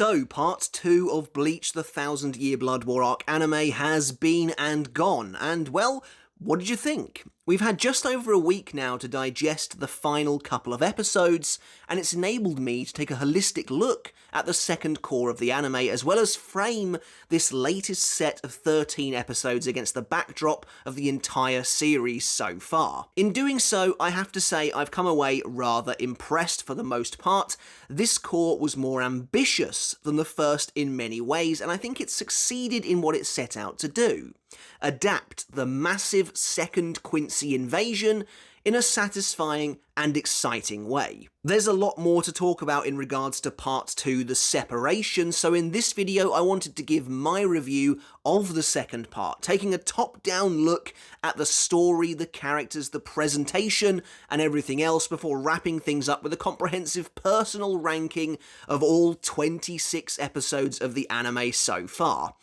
So, part 2 of Bleach the 1000-Year Blood War arc anime has been and gone, and well, what did you think? We've had just over a week now to digest the final couple of episodes, and it's enabled me to take a holistic look at the second core of the anime, as well as frame this latest set of 13 episodes against the backdrop of the entire series so far. In doing so, I have to say I've come away rather impressed for the most part. This core was more ambitious than the first in many ways, and I think it succeeded in what it set out to do. Adapt the massive second Quincy invasion in a satisfying and exciting way. There's a lot more to talk about in regards to part 2, the separation, so in this video I wanted to give my review of the second part, taking a top-down look at the story, the characters, the presentation, and everything else before wrapping things up with a comprehensive personal ranking of all 26 episodes of the anime so far.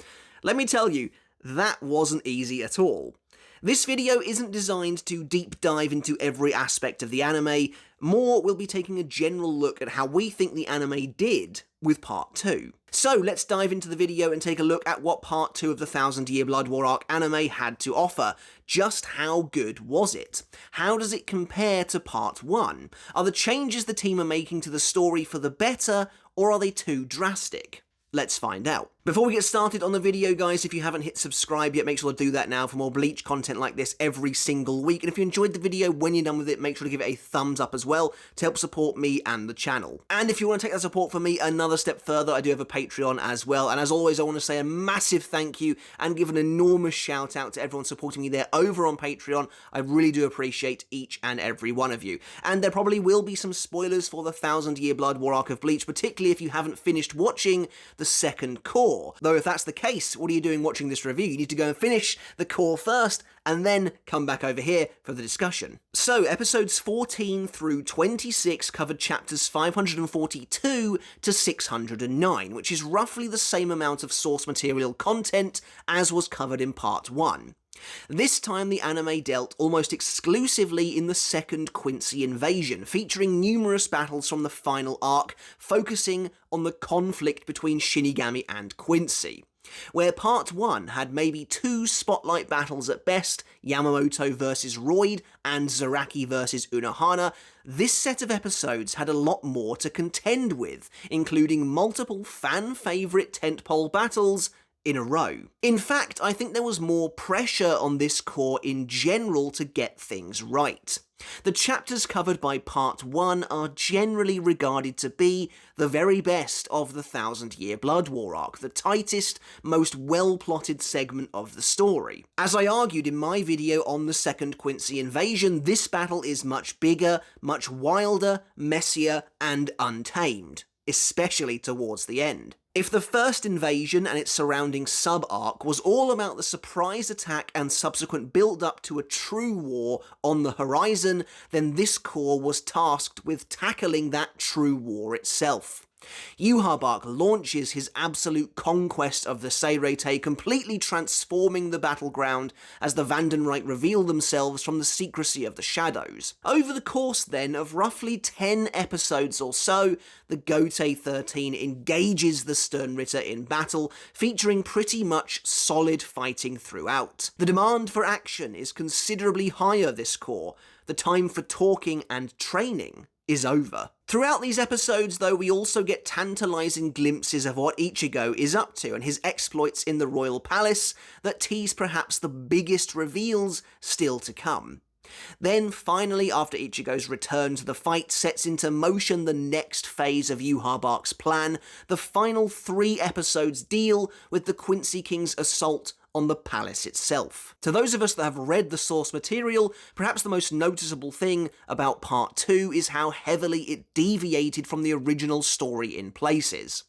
Let me tell you, that wasn't easy at all. This video isn't designed to deep dive into every aspect of the anime, more we'll be taking a general look at how we think the anime did with part 2. So let's dive into the video and take a look at what part 2 of the 1000-Year Blood War arc anime had to offer. Just how good was it? How does it compare to part 1? Are the changes the team are making to the story for the better, or are they too drastic? Let's find out. Before we get started on the video, guys, if you haven't hit subscribe yet, make sure to do that now for more Bleach content like this every single week. And if you enjoyed the video, when you're done with it, make sure to give it a thumbs up as well to help support me and the channel. And if you want to take that support for me another step further, I do have a Patreon as well. And as always, I want to say a massive thank you and give an enormous shout out to everyone supporting me there over on Patreon. I really do appreciate each and every one of you. And there probably will be some spoilers for the 1000-Year Blood War arc of Bleach, particularly if you haven't finished watching the second core. Though if that's the case, what are you doing watching this review? You need to go and finish the core first, and then come back over here for the discussion. So, episodes 14 through 26 covered chapters 542 to 609, which is roughly the same amount of source material content as was covered in part 1. This time the anime dealt almost exclusively in the second Quincy invasion, featuring numerous battles from the final arc, focusing on the conflict between Shinigami and Quincy. Where part 1 had maybe 2 spotlight battles at best, Yamamoto vs Roid and Zaraki vs Unohana, this set of episodes had a lot more to contend with, including multiple fan-favourite tentpole battles in a row. In fact, I think there was more pressure on this core in general to get things right. The chapters covered by part 1 are generally regarded to be the very best of the 1000-Year Blood War arc, the tightest, most well-plotted segment of the story. As I argued in my video on the second Quincy invasion, this battle is much bigger, much wilder, messier, and untamed, especially towards the end. If the first invasion and its surrounding sub-arc was all about the surprise attack and subsequent build-up to a true war on the horizon, then this core was tasked with tackling that true war itself. Yhwach launches his absolute conquest of the Seirete, completely transforming the battleground as the Vandenreich reveal themselves from the secrecy of the shadows. Over the course then of roughly 10 episodes or so, the Gotei 13 engages the Sternritter in battle, featuring pretty much solid fighting throughout. The demand for action is considerably higher this core. The time for talking and training is over. Throughout these episodes, though, we also get tantalizing glimpses of what Ichigo is up to and his exploits in the royal palace that tease perhaps the biggest reveals still to come. Then, finally, after Ichigo's return to the fight sets into motion the next phase of Yhwach's plan, the final 3 episodes deal with the Quincy King's assault on the palace itself. To those of us that have read the source material, perhaps the most noticeable thing about part 2 is how heavily it deviated from the original story in places.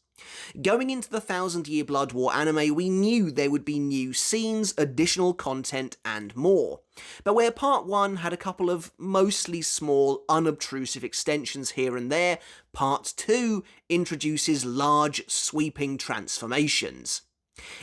Going into the 1000-Year Blood War anime, we knew there would be new scenes, additional content, and more. But where part 1 had a couple of mostly small, unobtrusive extensions here and there, part 2 introduces large, sweeping transformations.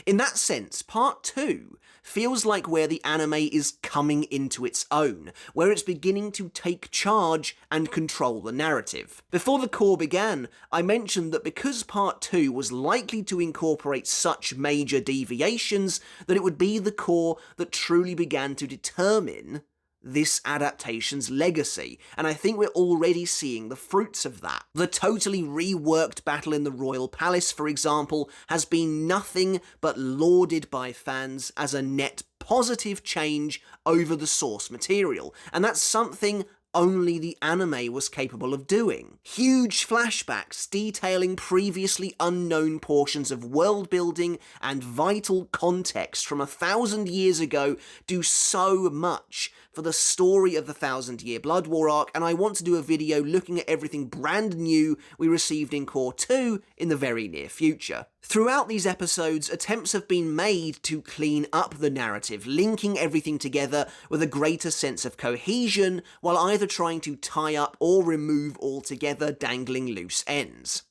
In that sense, Part 2 feels like where the anime is coming into its own, where it's beginning to take charge and control the narrative. Before the core began, I mentioned that because Part 2 was likely to incorporate such major deviations, that it would be the core that truly began to determine this adaptation's legacy, and I think we're already seeing the fruits of that. The totally reworked battle in the Royal Palace, for example, has been nothing but lauded by fans as a net positive change over the source material, and that's something only the anime was capable of doing. Huge flashbacks detailing previously unknown portions of world building and vital context from 1,000 years ago do so much for the story of the 1,000-Year Blood War arc, and I want to do a video looking at everything brand new we received in Core 2 in the very near future. Throughout these episodes, attempts have been made to clean up the narrative, linking everything together with a greater sense of cohesion, while either trying to tie up or remove altogether dangling loose ends.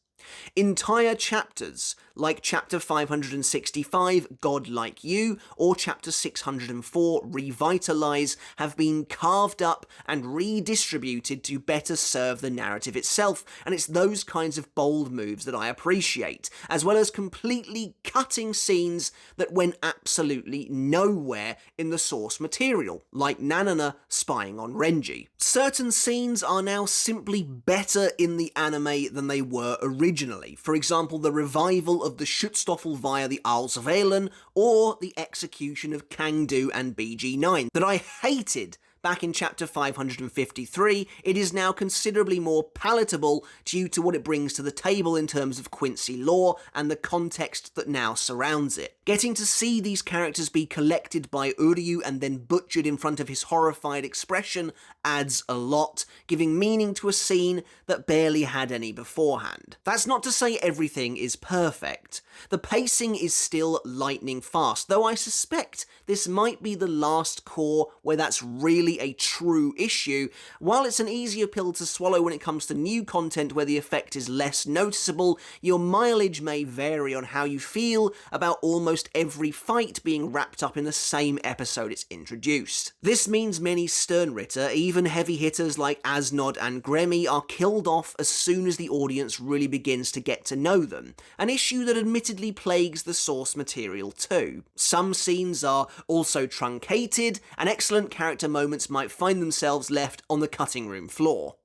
Entire chapters, like Chapter 565, God Like You, or Chapter 604, Revitalize, have been carved up and redistributed to better serve the narrative itself, and it's those kinds of bold moves that I appreciate, as well as completely cutting scenes that went absolutely nowhere in the source material, like Nanana spying on Renji. Certain scenes are now simply better in the anime than they were originally. For example, the revival of the Schutzstaffel via the Isles of Aelin, or the execution of Kangdu and BG9, that I hated back in Chapter 553, it is now considerably more palatable due to what it brings to the table in terms of Quincy lore and the context that now surrounds it. Getting to see these characters be collected by Uryu and then butchered in front of his horrified expression adds a lot, giving meaning to a scene that barely had any beforehand. That's not to say everything is perfect. The pacing is still lightning fast, though I suspect this might be the last core where that's really a true issue. While it's an easier pill to swallow when it comes to new content where the effect is less noticeable, your mileage may vary on how you feel about almost every fight being wrapped up in the same episode it's introduced. This means many sternritter, even heavy hitters like Asnod and Gremmy, are killed off as soon as the audience really begins to get to know them, an issue that admittedly plagues the source material too. Some scenes are also truncated, and excellent character moments might find themselves left on the cutting room floor.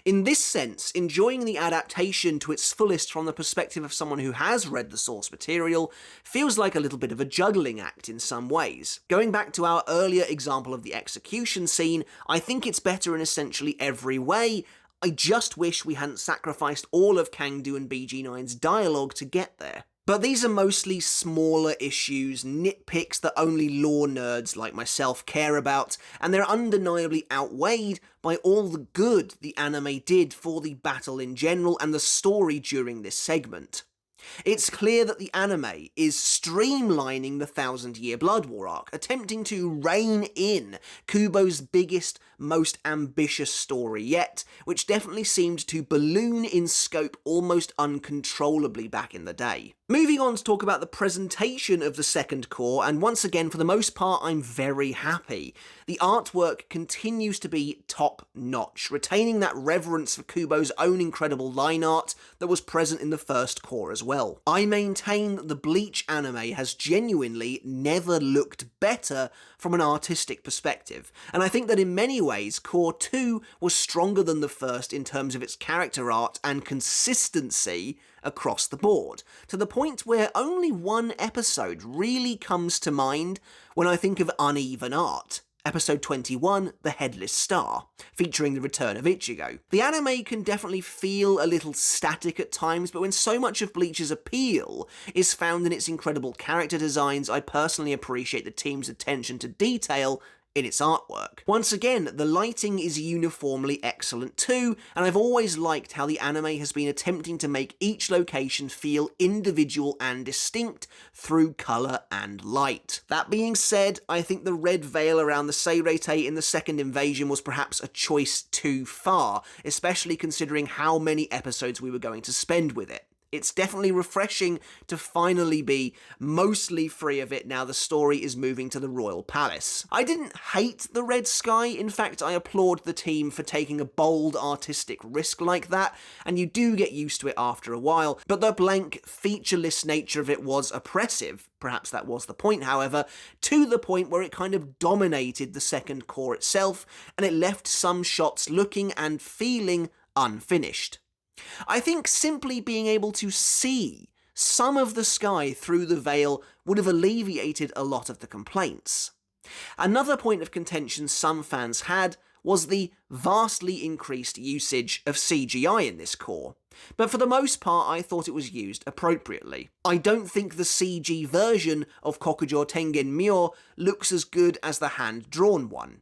In this sense, enjoying the adaptation to its fullest from the perspective of someone who has read the source material feels like a little bit of a juggling act in some ways. Going back to our earlier example of the execution scene, I think it's better in essentially every way. I just wish we hadn't sacrificed all of Kangdu and BG9's dialogue to get there. But these are mostly smaller issues, nitpicks that only lore nerds like myself care about, and they're undeniably outweighed by all the good the anime did for the battle in general and the story during this segment. It's clear that the anime is streamlining the 1,000-Year Blood War arc, attempting to rein in Kubo's biggest, most ambitious story yet, which definitely seemed to balloon in scope almost uncontrollably back in the day. Moving on to talk about the presentation of the second core, and once again, for the most part, I'm very happy. The artwork continues to be top-notch, retaining that reverence for Kubo's own incredible line art that was present in the first core as well. I maintain that the Bleach anime has genuinely never looked better from an artistic perspective, and I think that in many ways, Core 2 was stronger than the first in terms of its character art and consistency across the board, to the point where only one episode really comes to mind when I think of uneven art. Episode 21, The Headless Star, featuring the return of Ichigo. The anime can definitely feel a little static at times, but when so much of Bleach's appeal is found in its incredible character designs, I personally appreciate the team's attention to detail in its artwork. Once again, the lighting is uniformly excellent too, and I've always liked how the anime has been attempting to make each location feel individual and distinct through colour and light. That being said, I think the red veil around the Seirete in the second invasion was perhaps a choice too far, especially considering how many episodes we were going to spend with it. It's definitely refreshing to finally be mostly free of it now the story is moving to the royal palace. I didn't hate the red sky, in fact I applaud the team for taking a bold artistic risk like that, and you do get used to it after a while, but the blank, featureless nature of it was oppressive. Perhaps that was the point, however, to the point where it kind of dominated the second core itself, and it left some shots looking and feeling unfinished. I think simply being able to see some of the sky through the veil would have alleviated a lot of the complaints. Another point of contention some fans had was the vastly increased usage of CGI in this core, but for the most part I thought it was used appropriately. I don't think the CG version of Kokujou Tengen Myo looks as good as the hand-drawn one,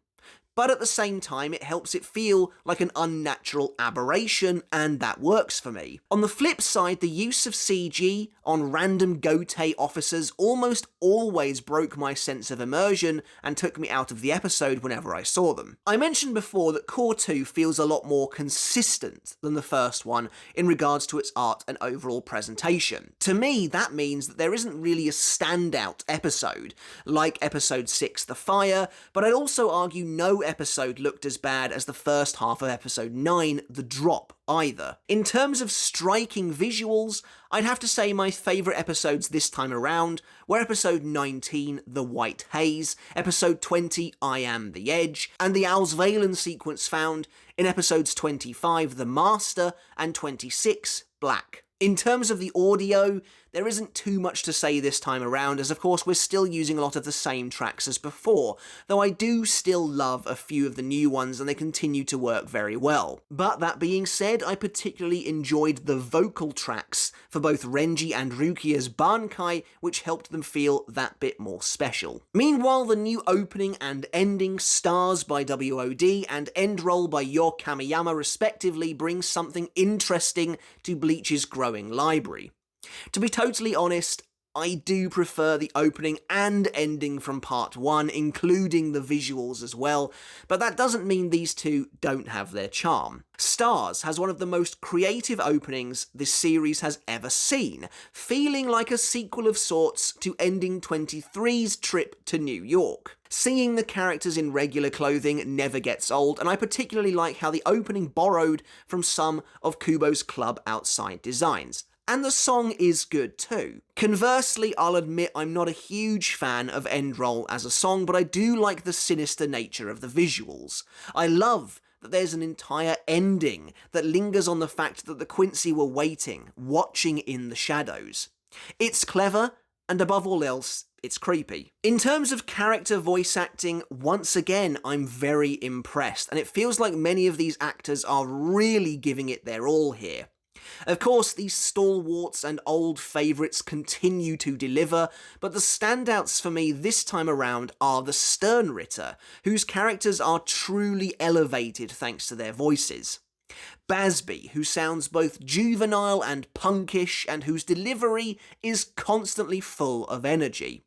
but at the same time it helps it feel like an unnatural aberration, and that works for me. On the flip side, the use of CG on random Gotei officers almost always broke my sense of immersion and took me out of the episode whenever I saw them. I mentioned before that Core 2 feels a lot more consistent than the first one in regards to its art and overall presentation. To me, that means that there isn't really a standout episode, like Episode 6 The Fire, but I'd also argue no episode looked as bad as the first half of Episode 9 The Drop either. In terms of striking visuals, I'd have to say my favourite episodes this time around were Episode 19, The White Haze, Episode 20, I Am the Edge, and the Alsvalen sequence found in Episodes 25, The Master, and 26, Black. In terms of the audio, there isn't too much to say this time around, as of course we're still using a lot of the same tracks as before, though I do still love a few of the new ones and they continue to work very well. But that being said, I particularly enjoyed the vocal tracks for both Renji and Rukia's Bankai, which helped them feel that bit more special. Meanwhile, the new opening and ending, Stars by WOD and End Roll by Yo Kamiyama respectively, brings something interesting to Bleach's growing library. To be totally honest, I do prefer the opening and ending from Part 1, including the visuals as well, but that doesn't mean these two don't have their charm. Stars has one of the most creative openings this series has ever seen, feeling like a sequel of sorts to Ending 23's trip to New York. Seeing the characters in regular clothing never gets old, and I particularly like how the opening borrowed from some of Kubo's club outside designs. And the song is good too. Conversely, I'll admit I'm not a huge fan of End Roll as a song, but I do like the sinister nature of the visuals. I love that there's an entire ending that lingers on the fact that the Quincy were waiting, watching in the shadows. It's clever, and above all else, it's creepy. In terms of character voice acting, once again, I'm very impressed, and it feels like many of these actors are really giving it their all here. Of course, these stalwarts and old favourites continue to deliver, but the standouts for me this time around are the sternritter, whose characters are truly elevated thanks to their voices. Basby, who sounds both juvenile and punkish, and whose delivery is constantly full of energy.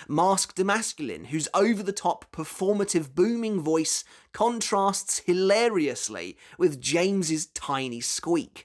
Mask de Masculine, whose over-the-top performative booming voice contrasts hilariously with James's tiny squeak.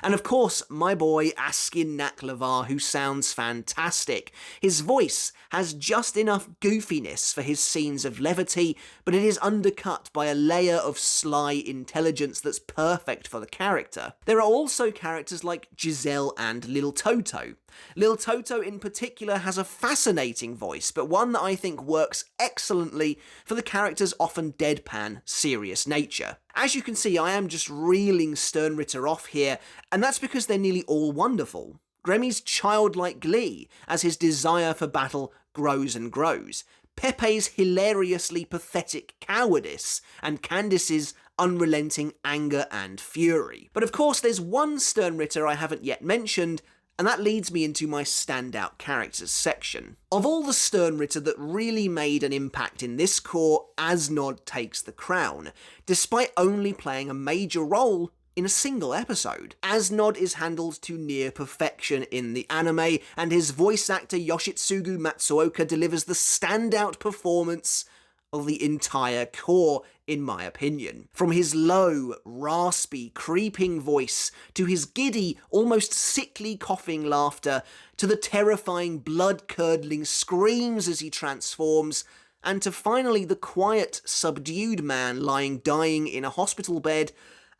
And of course, my boy Askin Naklavar, who sounds fantastic. His voice has just enough goofiness for his scenes of levity, but it is undercut by a layer of sly intelligence that's perfect for the character. There are also characters like Giselle and Lil Toto. Lil Toto in particular has a fascinating voice, but one that I think works excellently for the character's often deadpan, serious nature. As you can see, I am just reeling Sternritter off here, and that's because they're nearly all wonderful. Gremmy's childlike glee as his desire for battle grows and grows, Pepe's hilariously pathetic cowardice, and Candice's unrelenting anger and fury. But of course, there's one Sternritter I haven't yet mentioned, and that leads me into my standout characters section. Of all the Sternritter that really made an impact in this core, Asnod takes the crown, despite only playing a major role in a single episode. Asnod is handled to near perfection in the anime, and his voice actor Yoshitsugu Matsuoka delivers the standout performance of the entire core in my opinion. From his low, raspy, creeping voice, to his giddy, almost sickly coughing laughter, to the terrifying, blood-curdling screams as he transforms, and to finally the quiet, subdued man lying dying in a hospital bed,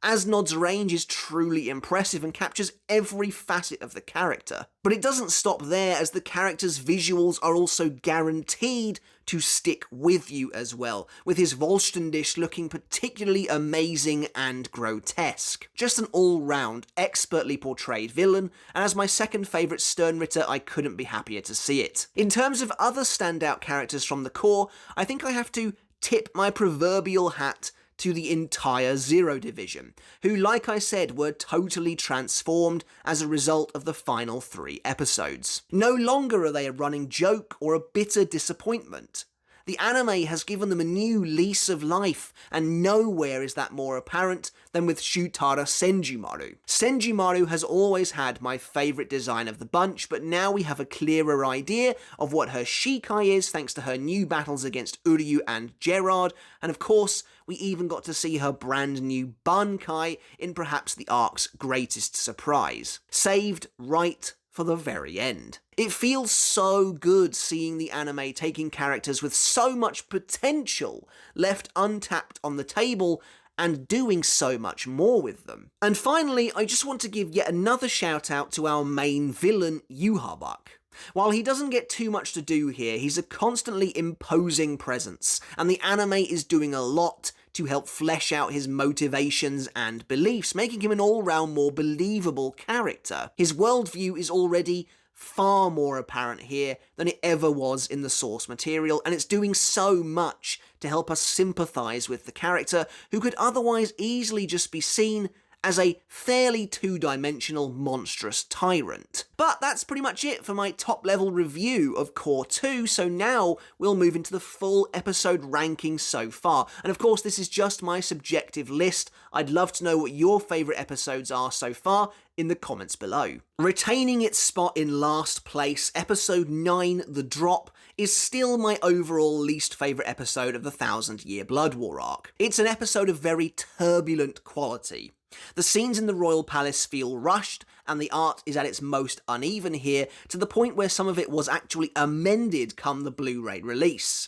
Asnod's range is truly impressive and captures every facet of the character. But it doesn't stop there, as the character's visuals are also guaranteed to stick with you as well, with his Vollständisch looking particularly amazing and grotesque. Just an all-round, expertly portrayed villain, and as my second favourite sternritter, I couldn't be happier to see it. In terms of other standout characters from the core, I think I have to tip my proverbial hat to the entire Zero Division, who, like I said, were totally transformed as a result of the final 3 episodes. No longer are they a running joke or a bitter disappointment. The anime has given them a new lease of life, and nowhere is that more apparent than with Shutara Senjumaru. Senjumaru has always had my favourite design of the bunch, but now we have a clearer idea of what her Shikai is thanks to her new battles against Uryu and Gerard, and of course, we even got to see her brand new BANKAI in perhaps the arc's greatest surprise. Saved right for the very end. It feels so good seeing the anime taking characters with so much potential left untapped on the table and doing so much more with them. And finally, I just want to give yet another shout out to our main villain, Yhwach. While he doesn't get too much to do here, he's a constantly imposing presence, and the anime is doing a lot to help flesh out his motivations and beliefs, making him an all-round more believable character. His worldview is already far more apparent here than it ever was in the source material, and it's doing so much to help us sympathise with the character, who could otherwise easily just be seen as a fairly two-dimensional monstrous tyrant. But that's pretty much it for my top-level review of Core 2, so now we'll move into the full episode ranking so far. And of course, this is just my subjective list. I'd love to know what your favourite episodes are so far in the comments below. Retaining its spot in last place, episode 9, The Drop, is still my overall least favourite episode of the 1000-Year Blood War arc. It's an episode of very turbulent quality. The scenes in the Royal Palace feel rushed, and the art is at its most uneven here, to the point where some of it was actually amended come the Blu-ray release.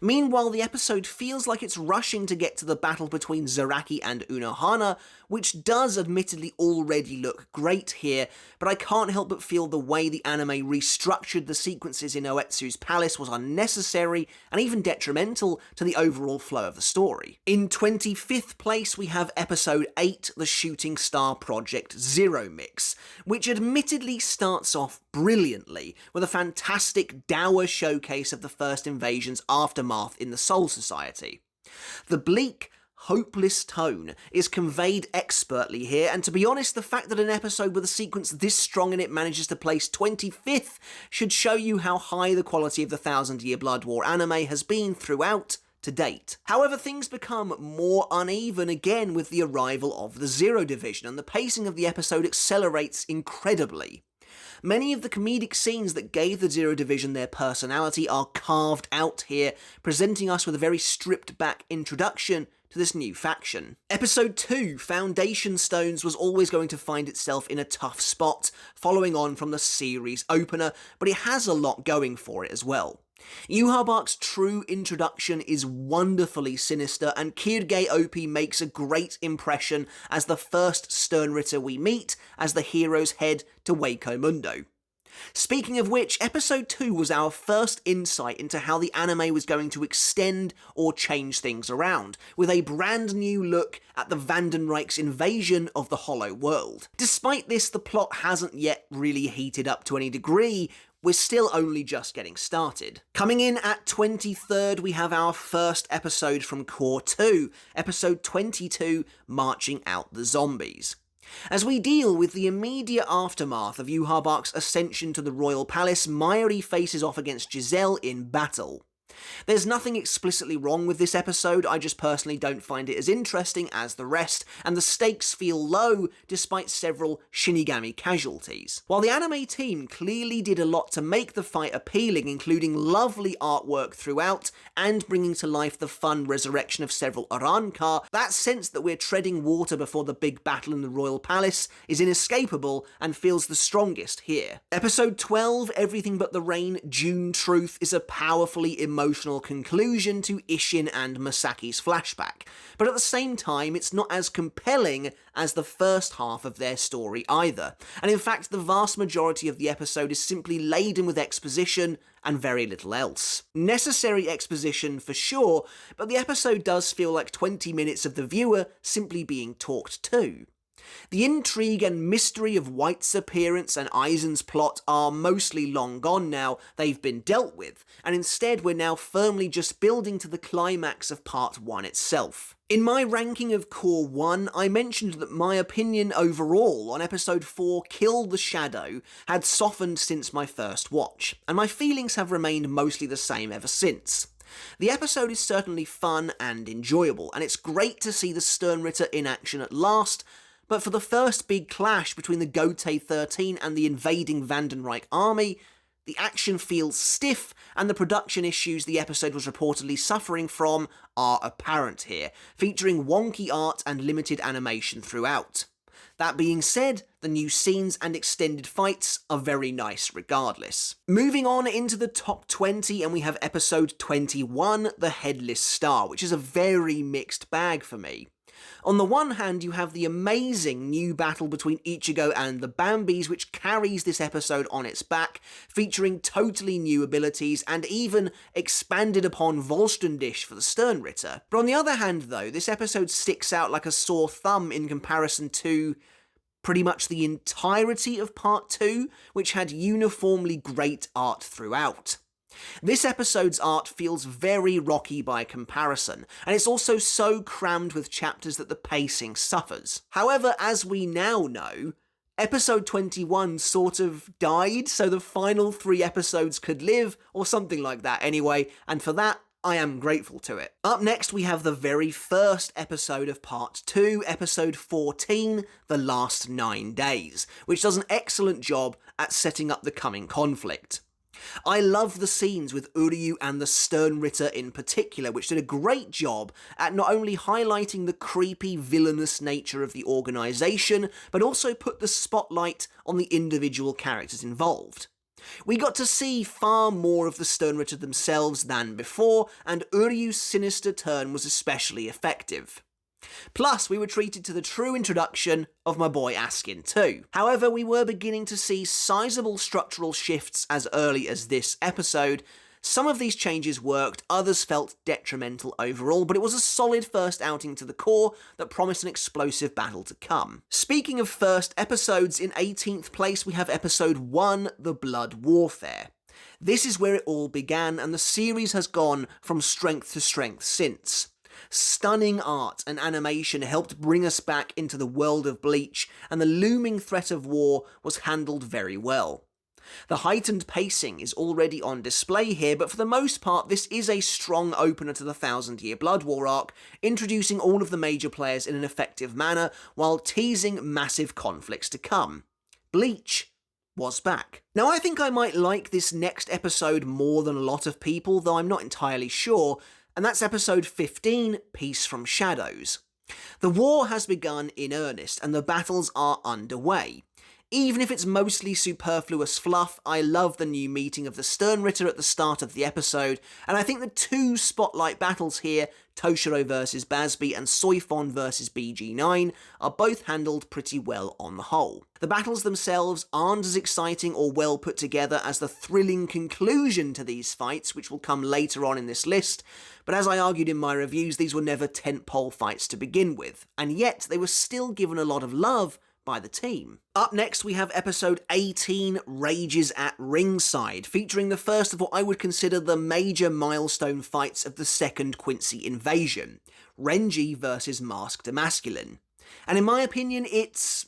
Meanwhile, the episode feels like it's rushing to get to the battle between Zaraki and Unohana, which does admittedly already look great here, but I can't help but feel the way the anime restructured the sequences in Oetsu's palace was unnecessary and even detrimental to the overall flow of the story. In 25th place, we have episode 8, The Shooting Star Project Zero Mix, which admittedly starts off brilliantly, with a fantastic dour showcase of the first invasion's aftermath in the Soul Society. The bleak, hopeless tone is conveyed expertly here, and to be honest, the fact that an episode with a sequence this strong in it manages to place 25th should show you how high the quality of the 1000-Year Blood War anime has been throughout to date. However, things become more uneven again with the arrival of the Zero Division, and the pacing of the episode accelerates incredibly. Many of the comedic scenes that gave the Zero Division their personality are carved out here, presenting us with a very stripped-back introduction to this new faction. Episode 2, Foundation Stones, was always going to find itself in a tough spot, following on from the series opener, but it has a lot going for it as well. Yhwach's true introduction is wonderfully sinister, and Kirge OP makes a great impression as the first sternritter we meet as the heroes head to Waco Mundo. Speaking of which, episode 2 was our first insight into how the anime was going to extend or change things around, with a brand new look at the Vandenreich's invasion of the Hollow World. Despite this, the plot hasn't yet really heated up to any degree. We're still only just getting started. Coming in at 23rd, we have our first episode from Core 2, episode 22, Marching Out the Zombies. As we deal with the immediate aftermath of Yhwach's ascension to the Royal Palace, Mayuri faces off against Giselle in battle. There's nothing explicitly wrong with this episode, I just personally don't find it as interesting as the rest, and the stakes feel low despite several Shinigami casualties. While the anime team clearly did a lot to make the fight appealing, including lovely artwork throughout, and bringing to life the fun resurrection of several Aranka, that sense that we're treading water before the big battle in the Royal Palace is inescapable and feels the strongest here. Episode 12, Everything But the Rain, June Truth, is a powerfully emotional conclusion to Isshin and Masaki's flashback, but at the same time it's not as compelling as the first half of their story either, and in fact the vast majority of the episode is simply laden with exposition and very little else. Necessary exposition for sure, but the episode does feel like 20 minutes of the viewer simply being talked to. The intrigue and mystery of White's appearance and Aizen's plot are mostly long gone now, they've been dealt with, and instead we're now firmly just building to the climax of Part 1 itself. In my ranking of Core 1, I mentioned that my opinion overall on Episode 4, Kill the Shadow, had softened since my first watch, and my feelings have remained mostly the same ever since. The episode is certainly fun and enjoyable, and it's great to see the Sternritter in action at last, but for the first big clash between the Gotei 13 and the invading Vandenreich army, the action feels stiff, and the production issues the episode was reportedly suffering from are apparent here, featuring wonky art and limited animation throughout. That being said, the new scenes and extended fights are very nice regardless. Moving on into the top 20, and we have episode 21, The Headless Star, which is a very mixed bag for me. On the one hand, you have the amazing new battle between Ichigo and the Bambis, which carries this episode on its back, featuring totally new abilities and even expanded upon Volstendish for the Sternritter. But on the other hand though, this episode sticks out like a sore thumb in comparison to pretty much the entirety of Part 2, which had uniformly great art throughout. This episode's art feels very rocky by comparison, and it's also so crammed with chapters that the pacing suffers. However, as we now know, episode 21 sort of died, so the final 3 episodes could live, or something like that anyway, and for that, I am grateful to it. Up next, we have the very first episode of Part 2, episode 14, The Last 9 Days, which does an excellent job at setting up the coming conflict. I love the scenes with Uryu and the Sternritter in particular, which did a great job at not only highlighting the creepy, villainous nature of the organisation, but also put the spotlight on the individual characters involved. We got to see far more of the Sternritter themselves than before, and Uryu's sinister turn was especially effective. Plus, we were treated to the true introduction of my boy Askin too. However, we were beginning to see sizable structural shifts as early as this episode. Some of these changes worked, others felt detrimental overall, but it was a solid first outing to the core that promised an explosive battle to come. Speaking of first episodes, in 18th place we have episode 1, The Blood Warfare. This is where it all began, and the series has gone from strength to strength since. Stunning art and animation helped bring us back into the world of Bleach, and the looming threat of war was handled very well. The heightened pacing is already on display here, but for the most part this is a strong opener to the 1000-Year Blood War arc, introducing all of the major players in an effective manner while teasing massive conflicts to come. Bleach was back. Now I think I might like this next episode more than a lot of people, though I'm not entirely sure, and that's episode 15, Peace from Shadows. The war has begun in earnest, and the battles are underway. Even if it's mostly superfluous fluff, I love the new meeting of the Sternritter at the start of the episode, and I think the 2 spotlight battles here, Toshiro vs Basby and Soifon vs BG9, are both handled pretty well on the whole. The battles themselves aren't as exciting or well put together as the thrilling conclusion to these fights, which will come later on in this list, but as I argued in my reviews, these were never tentpole fights to begin with, and yet they were still given a lot of love by the team. Up next we have episode 18, Rages at Ringside, featuring the first of what I would consider the major milestone fights of the second Quincy invasion, Renji versus Masked Masculine. And in my opinion, it's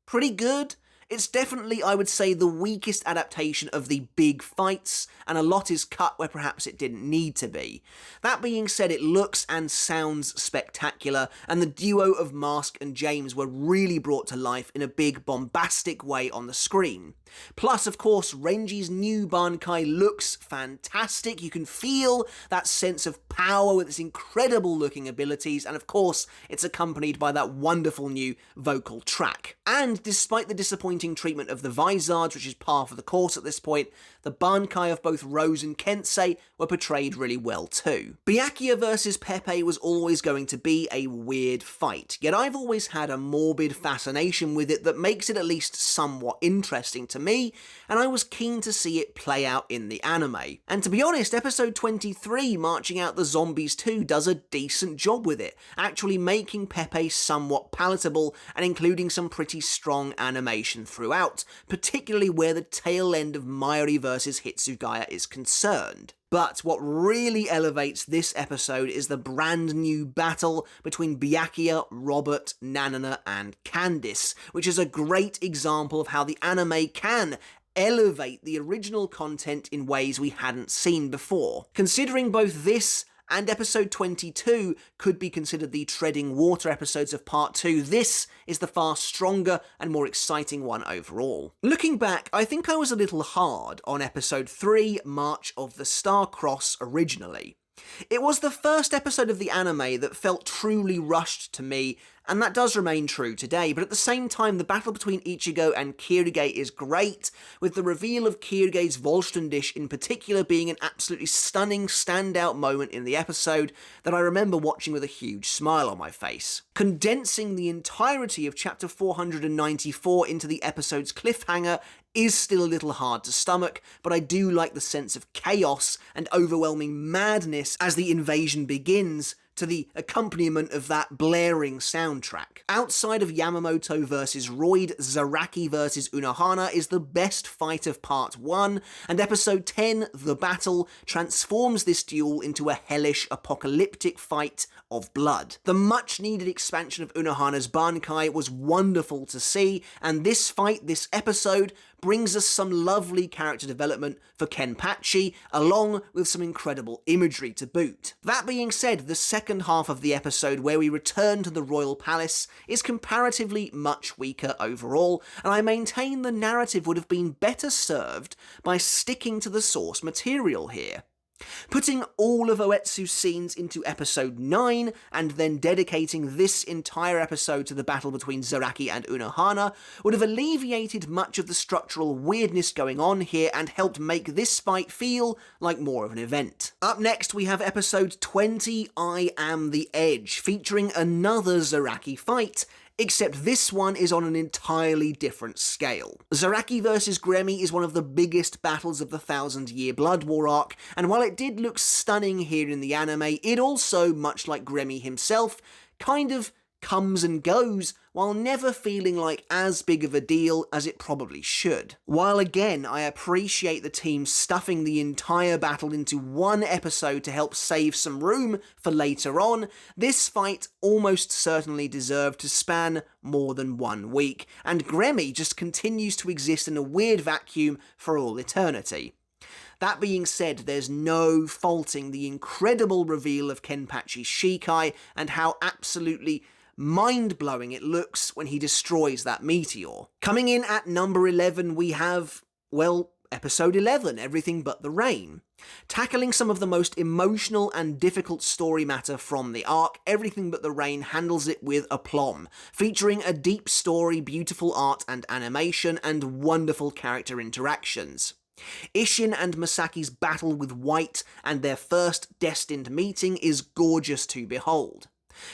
pretty good. It's definitely, I would say, the weakest adaptation of the big fights, and a lot is cut where perhaps it didn't need to be. That being said, it looks and sounds spectacular, and the duo of Mask and James were really brought to life in a big bombastic way on the screen. Plus, of course, Renji's new Bankai looks fantastic. You can feel that sense of power with its incredible looking abilities, and of course, it's accompanied by that wonderful new vocal track. And despite the disappointing treatment of the Vizards, which is par for the course at this point, the Bankai of both Rose and Kensei were portrayed really well too. Byakuya versus Pepe was always going to be a weird fight, yet I've always had a morbid fascination with it that makes it at least somewhat interesting to me, and I was keen to see it play out in the anime. And to be honest, episode 23, Marching Out the Zombies 2, does a decent job with it, actually making Pepe somewhat palatable and including some pretty strong animation throughout, particularly where the tail end of Mayuri versus Hitsugaya is concerned. But what really elevates this episode is the brand new battle between Byakuya, Robert, Nanana, and Candice, which is a great example of how the anime can elevate the original content in ways we hadn't seen before. Considering both this and episode 22 could be considered the treading water episodes of part 2, this is the far stronger and more exciting one overall. Looking back, I think I was a little hard on episode 3, March of the Star Cross originally. It was the first episode of the anime that felt truly rushed to me, and that does remain true today, but at the same time, the battle between Ichigo and Kirige is great, with the reveal of Kirige's Volstern dish in particular being an absolutely stunning standout moment in the episode that I remember watching with a huge smile on my face. Condensing the entirety of chapter 494 into the episode's cliffhanger is still a little hard to stomach, but I do like the sense of chaos and overwhelming madness as the invasion begins, to the accompaniment of that blaring soundtrack. Outside of Yamamoto versus Royd, Zaraki versus Unohana is the best fight of part 1, and episode 10, The Battle, transforms this duel into a hellish apocalyptic fight of blood. The much needed expansion of Unohana's Bankai was wonderful to see, and this fight, this episode, brings us some lovely character development for Kenpachi, along with some incredible imagery to boot. That being said, the second half of the episode, where we return to the Royal Palace, is comparatively much weaker overall, and I maintain the narrative would have been better served by sticking to the source material here. Putting all of Oetsu's scenes into episode 9, and then dedicating this entire episode to the battle between Zaraki and Unohana, would have alleviated much of the structural weirdness going on here and helped make this fight feel like more of an event. Up next we have episode 20, I Am the Edge, featuring another Zaraki fight, except this one is on an entirely different scale. Zaraki vs Gremmy is one of the biggest battles of the 1000-year Blood War arc, and while it did look stunning here in the anime, it also, much like Gremmy himself, kind of comes and goes, while never feeling like as big of a deal as it probably should. While again, I appreciate the team stuffing the entire battle into one episode to help save some room for later on, this fight almost certainly deserved to span more than 1 week, and Gremmy just continues to exist in a weird vacuum for all eternity. That being said, there's no faulting the incredible reveal of Kenpachi's Shikai and how absolutely mind-blowing it looks when he destroys that meteor. Coming in at number 11, we have, well, episode 11, Everything But the Rain. Tackling some of the most emotional and difficult story matter from the arc, Everything But the Rain handles it with aplomb, featuring a deep story, beautiful art and animation, and wonderful character interactions. Isshin and Masaki's battle with White and their first destined meeting is gorgeous to behold.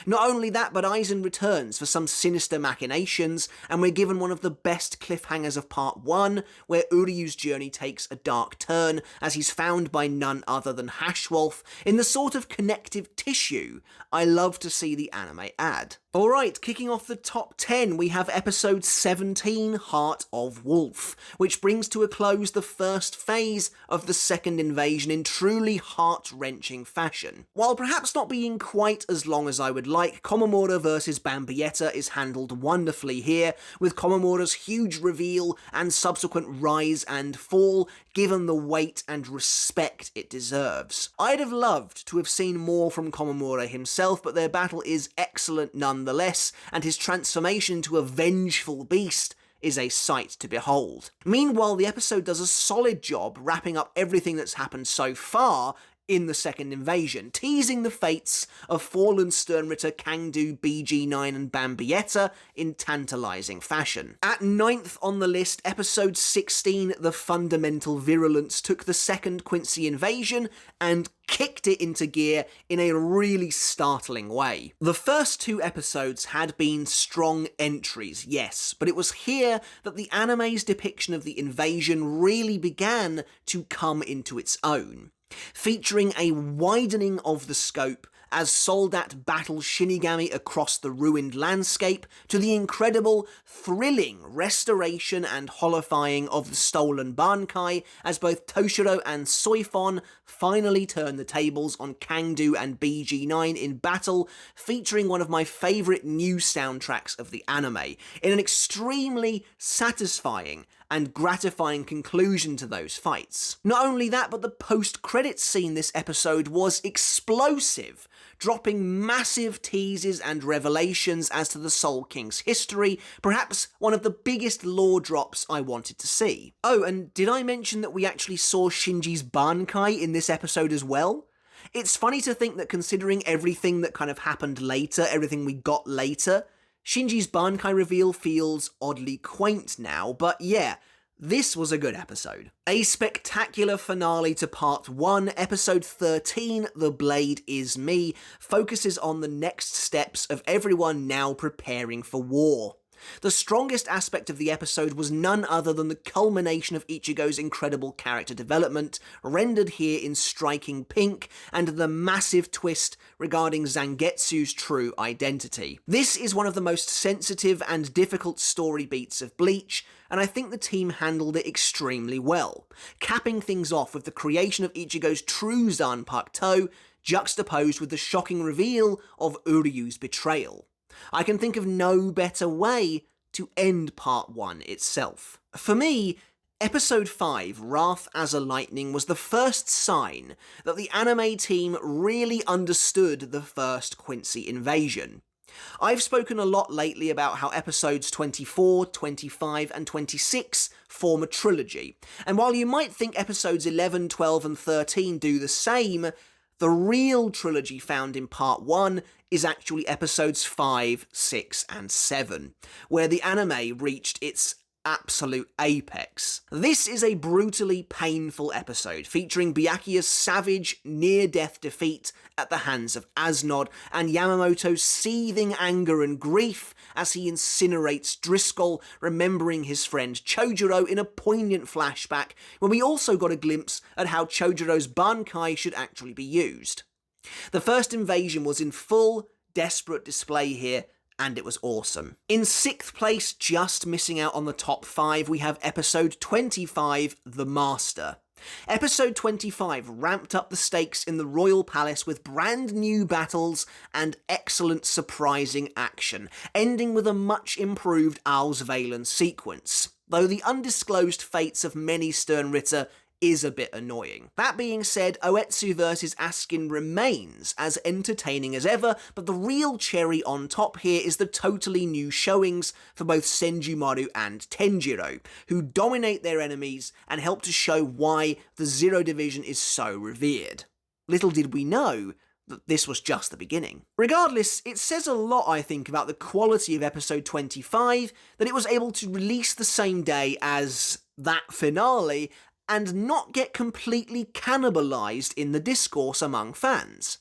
Not only that, but Aizen returns for some sinister machinations, and we're given one of the best cliffhangers of part 1, where Uryu's journey takes a dark turn as he's found by none other than Hashwolf in the sort of connective tissue I love to see the anime add. Alright, kicking off the top 10, we have episode 17, Heart of Wolf, which brings to a close the first phase of the second invasion in truly heart-wrenching fashion. While perhaps not being quite as long as I I would like. Komamura vs Bambietta is handled wonderfully here, with Komamura's huge reveal and subsequent rise and fall given the weight and respect it deserves. I'd have loved to have seen more from Komamura himself, but their battle is excellent nonetheless, and his transformation into a vengeful beast is a sight to behold. Meanwhile, the episode does a solid job wrapping up everything that's happened so far in the second invasion, teasing the fates of fallen Sternritter, Kangdu, BG9 and Bambietta in tantalising fashion. At 9th on the list, episode 16, The Fundamental Virulence, took the second Quincy invasion and kicked it into gear in a really startling way. The first two episodes had been strong entries, yes, but it was here that the anime's depiction of the invasion really began to come into its own, featuring a widening of the scope as Soldat battles Shinigami across the ruined landscape, to the incredible, thrilling restoration and holifying of the stolen Bankai as both Toshiro and Soifon finally turn the tables on Kangdu and BG9 in battle, featuring one of my favourite new soundtracks of the anime, in an extremely satisfying and gratifying conclusion to those fights. Not only that, but the post-credits scene this episode was explosive, dropping massive teases and revelations as to the Soul King's history, perhaps one of the biggest lore drops I wanted to see. Oh, and did I mention that we actually saw Shinji's Bankai in this episode as well? It's funny to think that considering everything that kind of happened later, everything we got later, Shinji's Bankai reveal feels oddly quaint now, but yeah, this was a good episode. A spectacular finale to Part 1, Episode 13, The Blade Is Me, focuses on the next steps of everyone now preparing for war. The strongest aspect of the episode was none other than the culmination of Ichigo's incredible character development, rendered here in striking pink, and the massive twist regarding Zangetsu's true identity. This is one of the most sensitive and difficult story beats of Bleach, and I think the team handled it extremely well, capping things off with the creation of Ichigo's true Zanpakuto, juxtaposed with the shocking reveal of Uryu's betrayal. I can think of no better way to end Part 1 itself. For me, Episode 5, Wrath as a Lightning, was the first sign that the anime team really understood the first Quincy invasion. I've spoken a lot lately about how episodes 24, 25 and 26 form a trilogy, and while you might think episodes 11, 12 and 13 do the same, the real trilogy found in Part 1 is actually episodes 5, 6 and 7, where the anime reached its absolute apex. This is a brutally painful episode, featuring Byakuya's savage, near-death defeat at the hands of Asnod, and Yamamoto's seething anger and grief as he incinerates Driscoll, remembering his friend Chojuro in a poignant flashback, when we also got a glimpse at how Chojuro's Bankai should actually be used. The first invasion was in full, desperate display here, and it was awesome. In 6th place, just missing out on the top 5, we have episode 25, The Master. Episode 25 ramped up the stakes in the Royal Palace with brand new battles and excellent surprising action, ending with a much improved Alsvalen sequence, though the undisclosed fates of many Sternritter is a bit annoying. That being said, Oetsu vs Askin remains as entertaining as ever, but the real cherry on top here is the totally new showings for both Senjumaru and Tenjiro, who dominate their enemies and help to show why the Zero Division is so revered. Little did we know that this was just the beginning. Regardless, it says a lot, I think, about the quality of episode 25 that it was able to release the same day as that finale and not get completely cannibalised in the discourse among fans.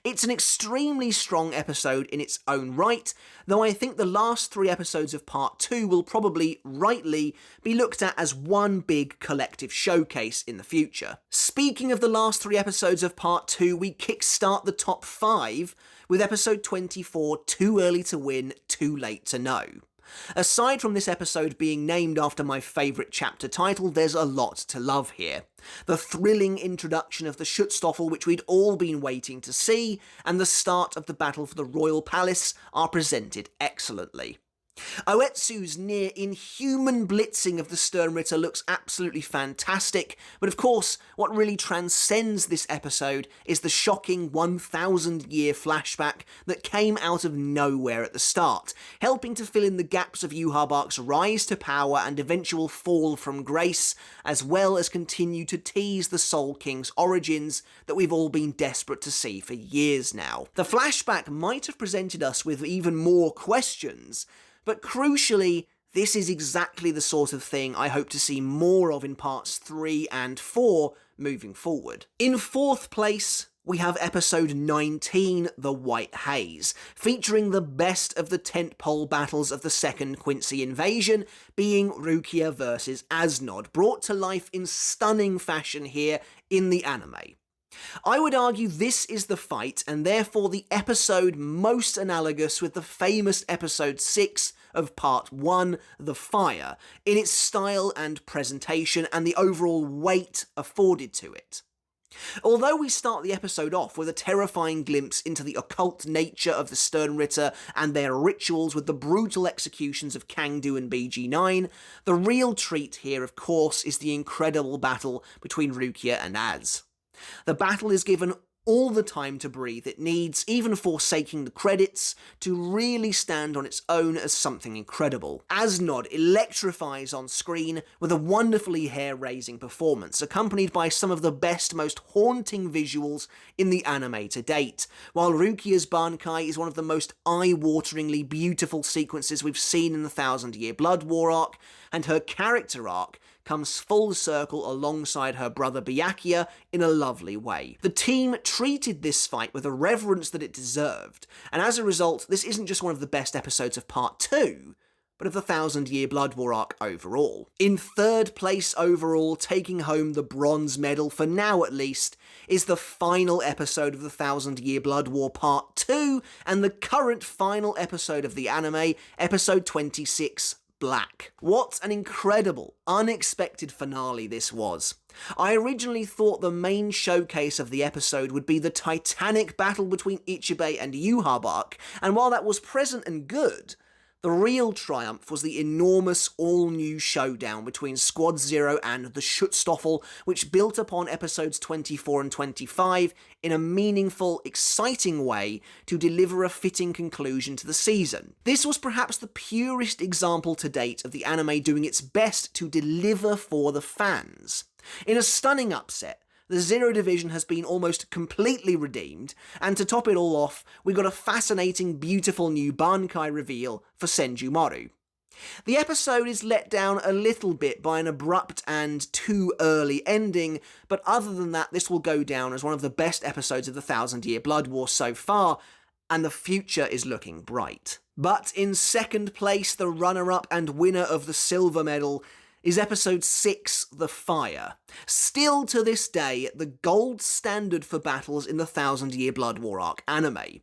It's an extremely strong episode in its own right, though I think the last 3 episodes of Part 2 will probably, rightly, be looked at as one big collective showcase in the future. Speaking of the last 3 episodes of Part 2, we kickstart the top 5 with episode 24, Too Early to Win, Too Late to Know. Aside from this episode being named after my favourite chapter title, there's a lot to love here. The thrilling introduction of the Schutzstaffel, which we'd all been waiting to see, and the start of the battle for the Royal Palace are presented excellently. Oetsu's near inhuman blitzing of the Sternritter looks absolutely fantastic, but of course, what really transcends this episode is the shocking 1,000-year flashback that came out of nowhere at the start, helping to fill in the gaps of Yhwach's rise to power and eventual fall from grace, as well as continue to tease the Soul King's origins that we've all been desperate to see for years now. The flashback might have presented us with even more questions, but crucially, this is exactly the sort of thing I hope to see more of in parts 3 and 4 moving forward. In 4th place, we have episode 19, The White Haze, featuring the best of the tentpole battles of the Second Quincy Invasion, being Rukia vs Asnod, brought to life in stunning fashion here in the anime. I would argue this is the fight, and therefore the episode most analogous with the famous episode 6 of part 1, The Fire, in its style and presentation and the overall weight afforded to it. Although we start the episode off with a terrifying glimpse into the occult nature of the Sternritter and their rituals with the brutal executions of Kangdu and BG9, the real treat here, of course, is the incredible battle between Rukia and Az. The battle is given all the time to breathe it needs, even forsaking the credits, to really stand on its own as something incredible. Asnod electrifies on screen with a wonderfully hair-raising performance, accompanied by some of the best, most haunting visuals in the anime to date, while Rukia's Bankai is one of the most eye-wateringly beautiful sequences we've seen in the 1,000-Year Blood War arc, and her character arc comes full circle alongside her brother Byakuya in a lovely way. The team treated this fight with a reverence that it deserved, and as a result, this isn't just one of the best episodes of Part 2, but of the 1,000-Year Blood War arc overall. In 3rd place overall, taking home the bronze medal, for now at least, is the final episode of the 1,000-Year Blood War Part 2, and the current final episode of the anime, episode 26, Black. What an incredible, unexpected finale this was. I originally thought the main showcase of the episode would be the titanic battle between Ichibei and Yhwach, and while that was present and good, the real triumph was the enormous all-new showdown between Squad Zero and the Schutzstaffel, which built upon episodes 24 and 25 in a meaningful, exciting way to deliver a fitting conclusion to the season. This was perhaps the purest example to date of the anime doing its best to deliver for the fans. In a stunning upset, the Zero Division has been almost completely redeemed, and to top it all off, we got a fascinating, beautiful new Bankai reveal for Senjumaru. The episode is let down a little bit by an abrupt and too early ending, but other than that, this will go down as one of the best episodes of the 1,000-Year Blood War so far, and the future is looking bright. But in 2nd place, the runner-up and winner of the silver medal is episode 6, The Fire. Still to this day, the gold standard for battles in the 1,000-Year Blood War arc anime.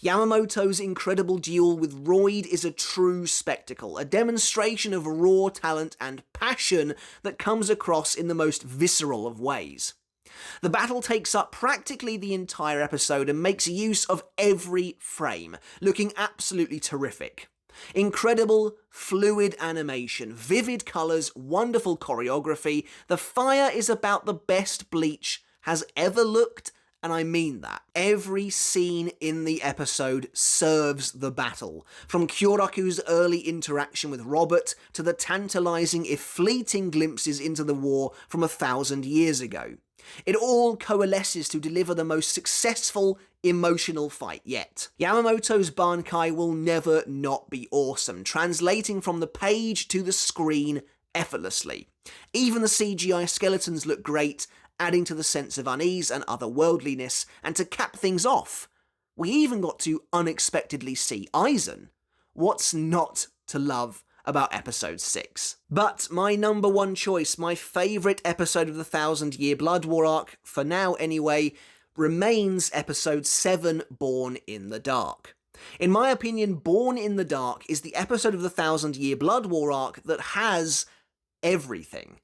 Yamamoto's incredible duel with Royd is a true spectacle, a demonstration of raw talent and passion that comes across in the most visceral of ways. The battle takes up practically the entire episode and makes use of every frame, looking absolutely terrific. Incredible, fluid animation, vivid colours, wonderful choreography. The Fire is about the best Bleach has ever looked, and I mean that. Every scene in the episode serves the battle, from Kyoraku's early interaction with Robert to the tantalising if fleeting glimpses into the war from 1,000 years ago. It all coalesces to deliver the most successful, emotional fight yet. Yamamoto's Bankai will never not be awesome, translating from the page to the screen effortlessly. Even the CGI skeletons look great, adding to the sense of unease and otherworldliness, and to cap things off, we even got to unexpectedly see Aizen. What's not to love about episode 6? But my number one choice, my favourite episode of the 1,000-Year Blood War arc, for now anyway, remains episode 7, Born in the Dark. In my opinion, Born in the Dark is the episode of the 1,000 Year Blood War arc that has everything.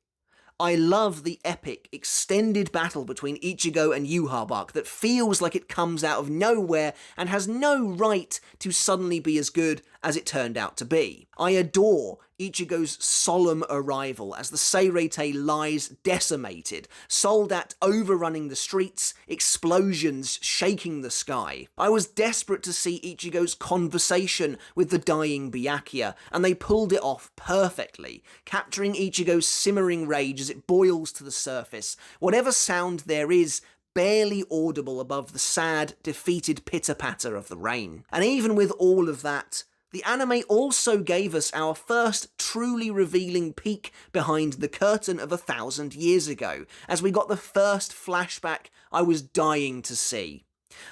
I love the epic, extended battle between Ichigo and Yhwach that feels like it comes out of nowhere and has no right to suddenly be as good as it turned out to be. I adore Ichigo's solemn arrival as the Seirete lies decimated, Soldat overrunning the streets, explosions shaking the sky. I was desperate to see Ichigo's conversation with the dying Byakuya, and they pulled it off perfectly, capturing Ichigo's simmering rage as it boils to the surface, whatever sound there is barely audible above the sad, defeated pitter-patter of the rain. And even with all of that, the anime also gave us our first truly revealing peek behind the curtain of 1,000 years ago, as we got the first flashback I was dying to see.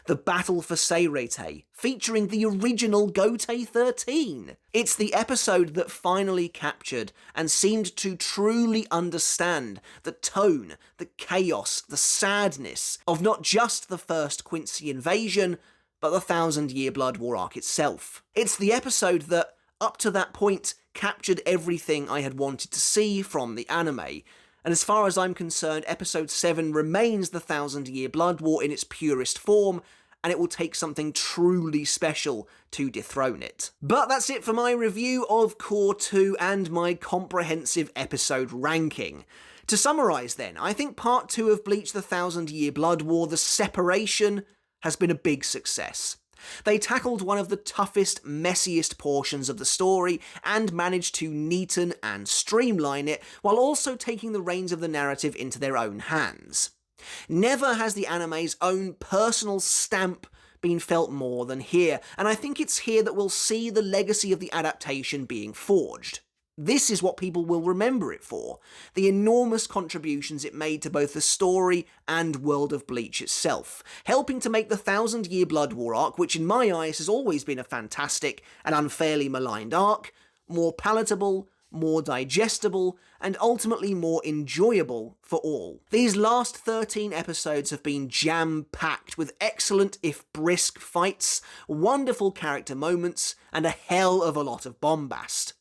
The Battle for Seirete, featuring the original Gotei 13. It's the episode that finally captured and seemed to truly understand the tone, the chaos, the sadness of not just the first Quincy invasion, but the 1,000 Year Blood War arc itself. It's the episode that, up to that point, captured everything I had wanted to see from the anime, and as far as I'm concerned, episode 7 remains the 1,000 Year Blood War in its purest form, and it will take something truly special to dethrone it. But that's it for my review of Core 2 and my comprehensive episode ranking. To summarise then, I think Part 2 of Bleach the 1,000 Year Blood War, The Separation, has been a big success. They tackled one of the toughest, messiest portions of the story and managed to neaten and streamline it while also taking the reins of the narrative into their own hands. Never has the anime's own personal stamp been felt more than here, and I think it's here that we'll see the legacy of the adaptation being forged. This is what people will remember it for, the enormous contributions it made to both the story and world of Bleach itself, helping to make the 1,000 Year Blood War arc, which in my eyes has always been a fantastic and unfairly maligned arc, more palatable, more digestible, and ultimately more enjoyable for all. These last 13 episodes have been jam-packed with excellent if brisk fights, wonderful character moments, and a hell of a lot of bombast.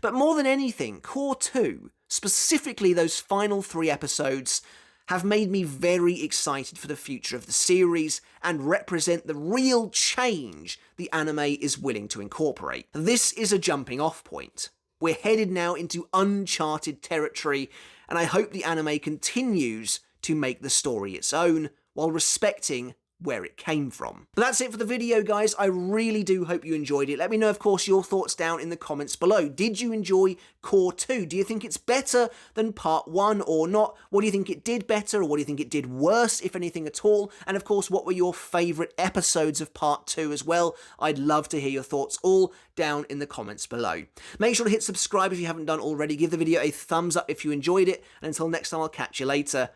But more than anything, Core 2, specifically those final 3 episodes, have made me very excited for the future of the series and represent the real change the anime is willing to incorporate. This is a jumping off point. We're headed now into uncharted territory, and I hope the anime continues to make the story its own while respecting where it came from. But that's it for the video, guys. I really do hope you enjoyed it. Let me know, of course, your thoughts down in the comments below. Did you enjoy Core 2? Do you think it's better than Part 1 or not? What do you think it did better, or what do you think it did worse, if anything at all? And of course, what were your favourite episodes of Part 2 as well? I'd love to hear your thoughts all down in the comments below. Make sure to hit subscribe if you haven't done already. Give the video a thumbs up if you enjoyed it. And until next time, I'll catch you later,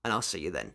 and I'll see you then.